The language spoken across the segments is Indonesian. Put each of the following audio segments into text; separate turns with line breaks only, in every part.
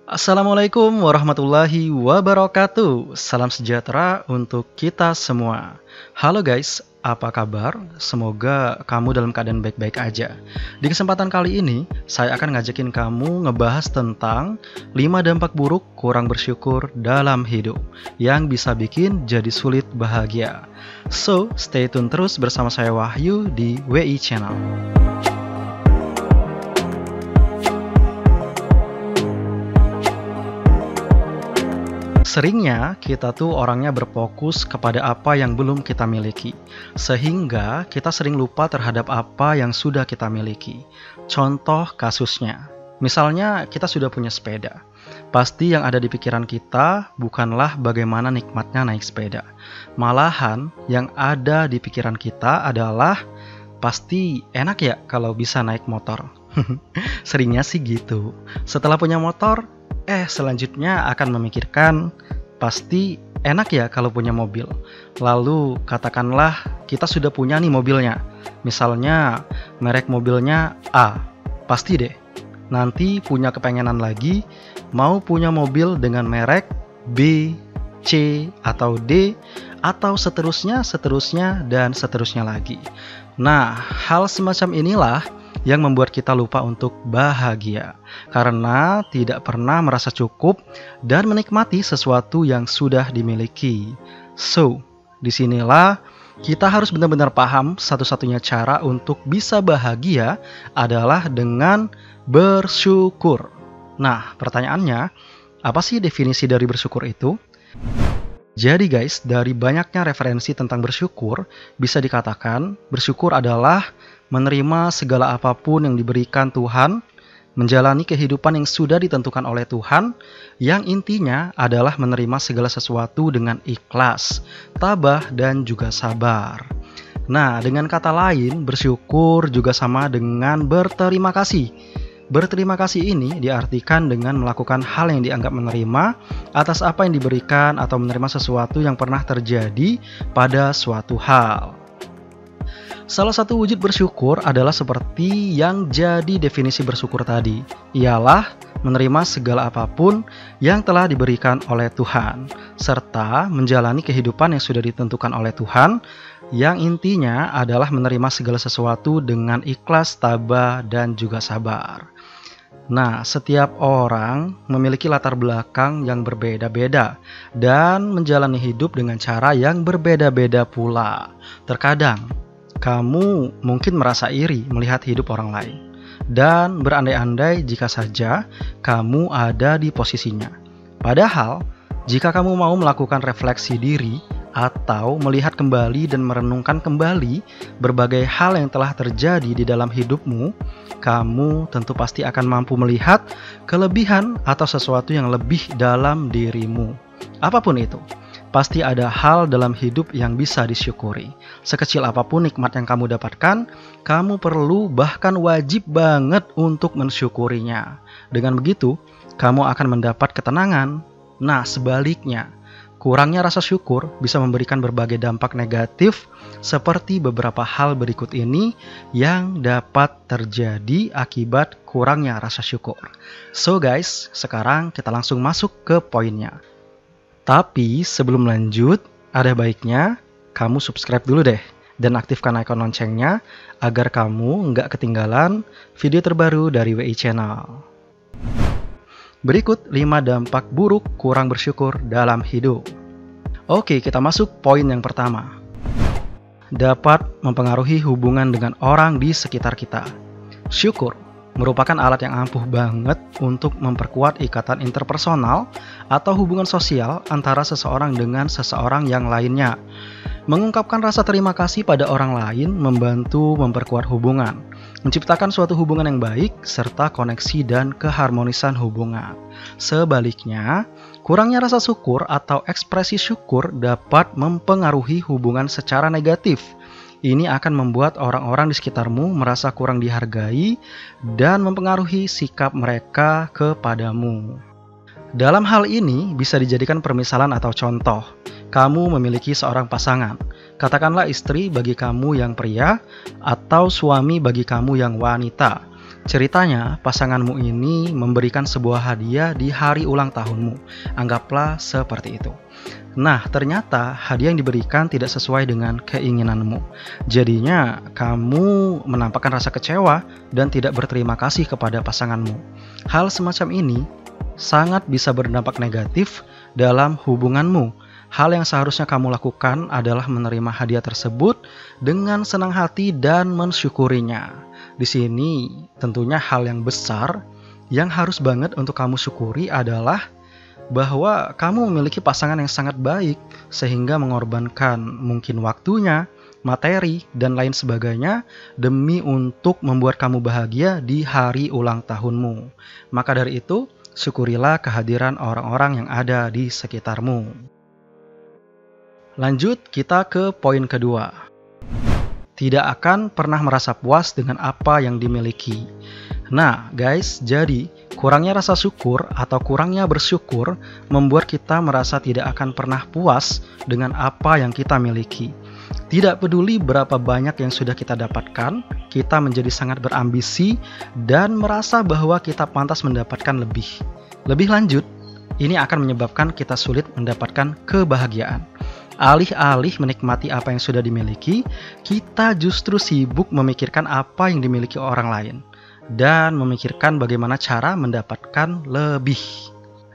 Assalamualaikum warahmatullahi wabarakatuh. Salam sejahtera untuk kita semua. Halo guys, apa kabar? Semoga kamu dalam keadaan baik-baik aja. Di kesempatan kali ini, saya akan ngajakin kamu ngebahas tentang 5 dampak buruk kurang bersyukur dalam hidup yang bisa bikin jadi sulit bahagia. So, stay tune terus bersama saya Wahyu di WI Channel. Seringnya kita tuh orangnya berfokus kepada apa yang belum kita miliki, sehingga kita sering lupa terhadap apa yang sudah kita miliki. Contoh kasusnya, misalnya kita sudah punya sepeda. Pasti yang ada di pikiran kita bukanlah bagaimana nikmatnya naik sepeda. Malahan yang ada di pikiran kita adalah pasti enak ya kalau bisa naik motor. Seringnya sih gitu. Setelah punya motor, selanjutnya akan memikirkan pasti enak ya kalau punya mobil. Lalu katakanlah kita sudah punya nih mobilnya. Misalnya merek mobilnya A. Pasti deh nanti punya kepengenan lagi mau punya mobil dengan merek B, C, atau D, atau seterusnya, dan seterusnya lagi. Nah, hal semacam inilah yang membuat kita lupa untuk bahagia karena tidak pernah merasa cukup dan menikmati sesuatu yang sudah dimiliki. So, disinilah kita harus benar-benar paham satu-satunya cara untuk bisa bahagia adalah dengan bersyukur. Nah, pertanyaannya, apa sih definisi dari bersyukur itu? Jadi guys, dari banyaknya referensi tentang bersyukur, bisa dikatakan bersyukur adalah menerima segala apapun yang diberikan Tuhan, menjalani kehidupan yang sudah ditentukan oleh Tuhan, yang intinya adalah menerima segala sesuatu dengan ikhlas, tabah, dan juga sabar. Nah, dengan kata lain, bersyukur juga sama dengan berterima kasih. Berterima kasih ini diartikan dengan melakukan hal yang dianggap menerima atas apa yang diberikan atau menerima sesuatu yang pernah terjadi pada suatu hal. Salah satu wujud bersyukur adalah seperti yang jadi definisi bersyukur tadi, ialah menerima segala apapun yang telah diberikan oleh Tuhan, serta menjalani kehidupan yang sudah ditentukan oleh Tuhan, yang intinya adalah menerima segala sesuatu dengan ikhlas, tabah, dan juga sabar. Nah, setiap orang memiliki latar belakang yang berbeda-beda dan menjalani hidup dengan cara yang berbeda-beda pula. Terkadang, kamu mungkin merasa iri melihat hidup orang lain dan berandai-andai jika saja kamu ada di posisinya. Padahal, jika kamu mau melakukan refleksi diri atau melihat kembali dan merenungkan kembali berbagai hal yang telah terjadi di dalam hidupmu, kamu tentu pasti akan mampu melihat kelebihan atau sesuatu yang lebih dalam dirimu. Apapun itu, pasti ada hal dalam hidup yang bisa disyukuri. Sekecil apapun nikmat yang kamu dapatkan, kamu perlu bahkan wajib banget untuk mensyukurinya. Dengan begitu, kamu akan mendapat ketenangan. Nah, sebaliknya, kurangnya rasa syukur bisa memberikan berbagai dampak negatif seperti beberapa hal berikut ini yang dapat terjadi akibat kurangnya rasa syukur. So guys, sekarang kita langsung masuk ke poinnya. Tapi sebelum lanjut, ada baiknya kamu subscribe dulu deh dan aktifkan icon loncengnya agar kamu nggak ketinggalan video terbaru dari WI Channel. Berikut 5 dampak buruk kurang bersyukur dalam hidup. Oke, kita masuk poin yang pertama. Dapat mempengaruhi hubungan dengan orang di sekitar kita. Syukur merupakan alat yang ampuh banget untuk memperkuat ikatan interpersonal atau hubungan sosial antara seseorang dengan seseorang yang lainnya. Mengungkapkan rasa terima kasih pada orang lain membantu memperkuat hubungan, menciptakan suatu hubungan yang baik, serta koneksi dan keharmonisan hubungan. Sebaliknya, kurangnya rasa syukur atau ekspresi syukur dapat mempengaruhi hubungan secara negatif. Ini akan membuat orang-orang di sekitarmu merasa kurang dihargai dan mempengaruhi sikap mereka kepadamu. Dalam hal ini bisa dijadikan permisalan atau contoh. Kamu memiliki seorang pasangan, katakanlah istri bagi kamu yang pria atau suami bagi kamu yang wanita. Ceritanya, pasanganmu ini memberikan sebuah hadiah di hari ulang tahunmu. Anggaplah seperti itu. Nah, ternyata hadiah yang diberikan tidak sesuai dengan keinginanmu. Jadinya, kamu menampakkan rasa kecewa dan tidak berterima kasih kepada pasanganmu. Hal semacam ini sangat bisa berdampak negatif dalam hubunganmu. Hal yang seharusnya kamu lakukan adalah menerima hadiah tersebut dengan senang hati dan mensyukurinya. Di sini tentunya hal yang besar yang harus banget untuk kamu syukuri adalah bahwa kamu memiliki pasangan yang sangat baik sehingga mengorbankan mungkin waktunya, materi, dan lain sebagainya demi untuk membuat kamu bahagia di hari ulang tahunmu. Maka dari itu, syukurilah kehadiran orang-orang yang ada di sekitarmu. Lanjut kita ke poin kedua. Tidak akan pernah merasa puas dengan apa yang dimiliki. Nah guys, jadi kurangnya rasa syukur atau kurangnya bersyukur membuat kita merasa tidak akan pernah puas dengan apa yang kita miliki. Tidak peduli berapa banyak yang sudah kita dapatkan, kita menjadi sangat berambisi dan merasa bahwa kita pantas mendapatkan lebih. Lebih lanjut, ini akan menyebabkan kita sulit mendapatkan kebahagiaan. Alih-alih menikmati apa yang sudah dimiliki, kita justru sibuk memikirkan apa yang dimiliki orang lain dan memikirkan bagaimana cara mendapatkan lebih.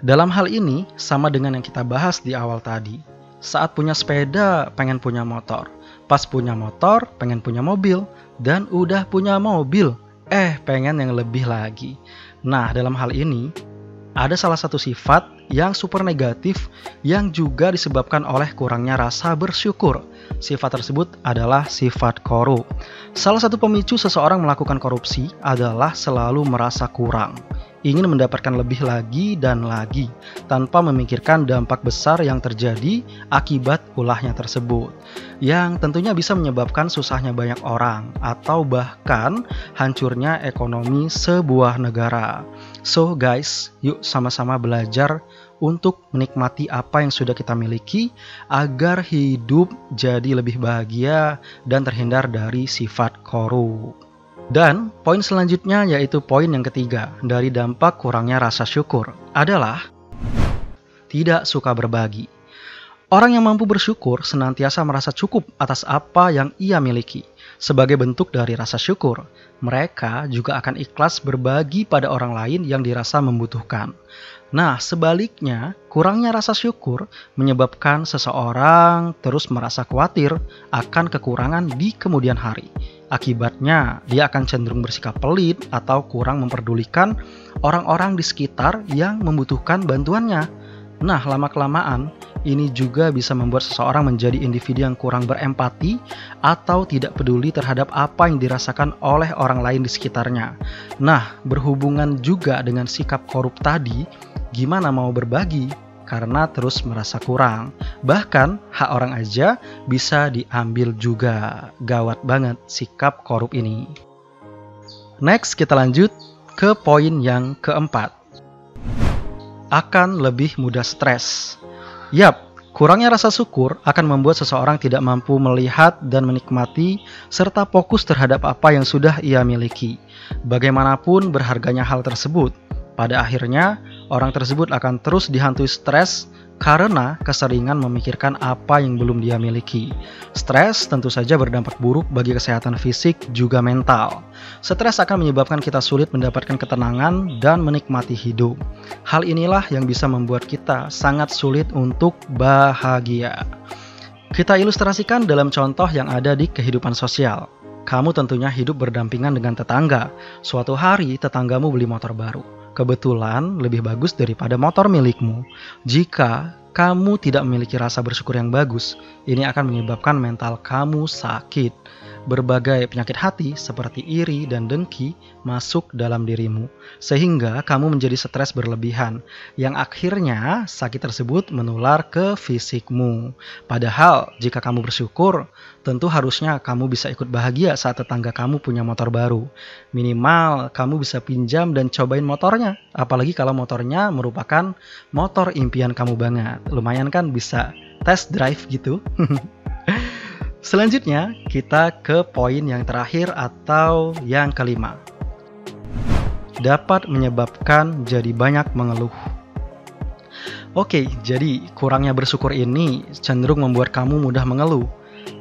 Dalam hal ini, sama dengan yang kita bahas di awal tadi. Saat punya sepeda, pengen punya motor. Pas punya motor, pengen punya mobil. Dan udah punya mobil, pengen yang lebih lagi. Nah, dalam hal ini, ada salah satu sifat yang super negatif yang juga disebabkan oleh kurangnya rasa bersyukur. Sifat tersebut adalah sifat korup. Salah satu pemicu seseorang melakukan korupsi adalah selalu merasa kurang, ingin mendapatkan lebih lagi dan lagi, tanpa memikirkan dampak besar yang terjadi akibat ulahnya tersebut, yang tentunya bisa menyebabkan susahnya banyak orang, atau bahkan hancurnya ekonomi sebuah negara. So guys, yuk sama-sama belajar untuk menikmati apa yang sudah kita miliki agar hidup jadi lebih bahagia dan terhindar dari sifat korup. Dan poin selanjutnya yaitu poin yang ketiga dari dampak kurangnya rasa syukur adalah tidak suka berbagi. Orang yang mampu bersyukur senantiasa merasa cukup atas apa yang ia miliki. Sebagai bentuk dari rasa syukur, mereka juga akan ikhlas berbagi pada orang lain yang dirasa membutuhkan. Nah, sebaliknya, kurangnya rasa syukur menyebabkan seseorang terus merasa khawatir akan kekurangan di kemudian hari. Akibatnya, dia akan cenderung bersikap pelit atau kurang memperdulikan orang-orang di sekitar yang membutuhkan bantuannya. Nah, lama-kelamaan, ini juga bisa membuat seseorang menjadi individu yang kurang berempati atau tidak peduli terhadap apa yang dirasakan oleh orang lain di sekitarnya. Nah, berhubungan juga dengan sikap korup tadi, gimana mau berbagi karena terus merasa kurang. Bahkan hak orang aja bisa diambil juga. Gawat banget sikap korup ini. Next kita lanjut ke poin yang keempat. Akan lebih mudah stres. Yap, kurangnya rasa syukur akan membuat seseorang tidak mampu melihat dan menikmati serta fokus terhadap apa yang sudah ia miliki. Bagaimanapun berharganya hal tersebut, pada akhirnya orang tersebut akan terus dihantui stres karena keseringan memikirkan apa yang belum dia miliki. Stres tentu saja berdampak buruk bagi kesehatan fisik juga mental. Stres akan menyebabkan kita sulit mendapatkan ketenangan dan menikmati hidup. Hal inilah yang bisa membuat kita sangat sulit untuk bahagia. Kita ilustrasikan dalam contoh yang ada di kehidupan sosial. Kamu tentunya hidup berdampingan dengan tetangga. Suatu hari tetanggamu beli motor baru. Kebetulan lebih bagus daripada motor milikmu. Jika kamu tidak memiliki rasa bersyukur yang bagus, ini akan menyebabkan mental kamu sakit. Berbagai penyakit hati seperti iri dan dengki masuk dalam dirimu, sehingga kamu menjadi stres berlebihan, yang akhirnya sakit tersebut menular ke fisikmu. Padahal jika kamu bersyukur, tentu harusnya kamu bisa ikut bahagia saat tetangga kamu punya motor baru. Minimal kamu bisa pinjam dan cobain motornya, apalagi kalau motornya merupakan motor impian kamu banget. Lumayan kan bisa test drive gitu. Selanjutnya kita ke poin yang terakhir atau yang kelima. dapat menyebabkan jadi banyak mengeluh. Oke, jadi kurangnya bersyukur ini cenderung membuat kamu mudah mengeluh.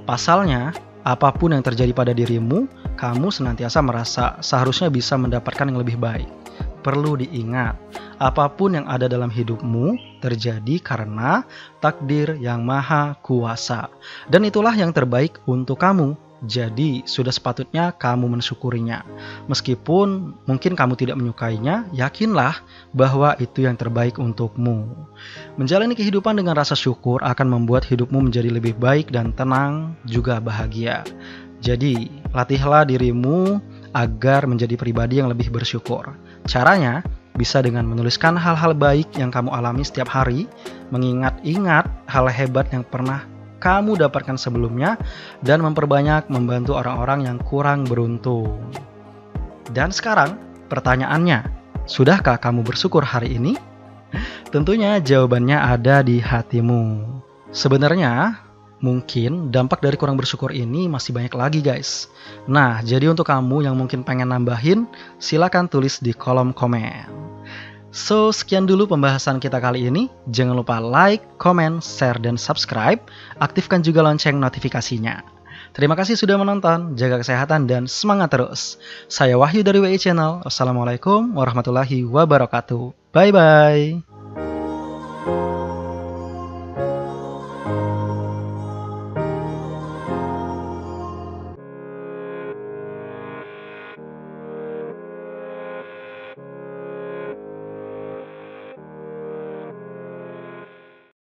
Pasalnya, apapun yang terjadi pada dirimu, kamu senantiasa merasa seharusnya bisa mendapatkan yang lebih baik. Perlu diingat, apapun yang ada dalam hidupmu terjadi karena takdir yang maha kuasa. Dan itulah yang terbaik untuk kamu. Jadi, sudah sepatutnya kamu mensyukurinya. Meskipun mungkin kamu tidak menyukainya, yakinlah bahwa itu yang terbaik untukmu. Menjalani kehidupan dengan rasa syukur akan membuat hidupmu menjadi lebih baik dan tenang, juga bahagia. Jadi, latihlah dirimu agar menjadi pribadi yang lebih bersyukur. Caranya bisa dengan menuliskan hal-hal baik yang kamu alami setiap hari, mengingat-ingat hal hebat yang pernah kamu dapatkan sebelumnya, dan memperbanyak membantu orang-orang yang kurang beruntung. Dan sekarang, pertanyaannya, sudahkah kamu bersyukur hari ini? Tentunya jawabannya ada di hatimu. Sebenarnya, mungkin dampak dari kurang bersyukur ini masih banyak lagi guys. Nah, jadi untuk kamu yang mungkin pengen nambahin, silakan tulis di kolom komen. So, sekian dulu pembahasan kita kali ini. Jangan lupa like, comment, share, dan subscribe. Aktifkan juga lonceng notifikasinya. Terima kasih sudah menonton, jaga kesehatan, dan semangat terus. Saya Wahyu dari WI Channel. Wassalamualaikum warahmatullahi wabarakatuh. Bye-bye.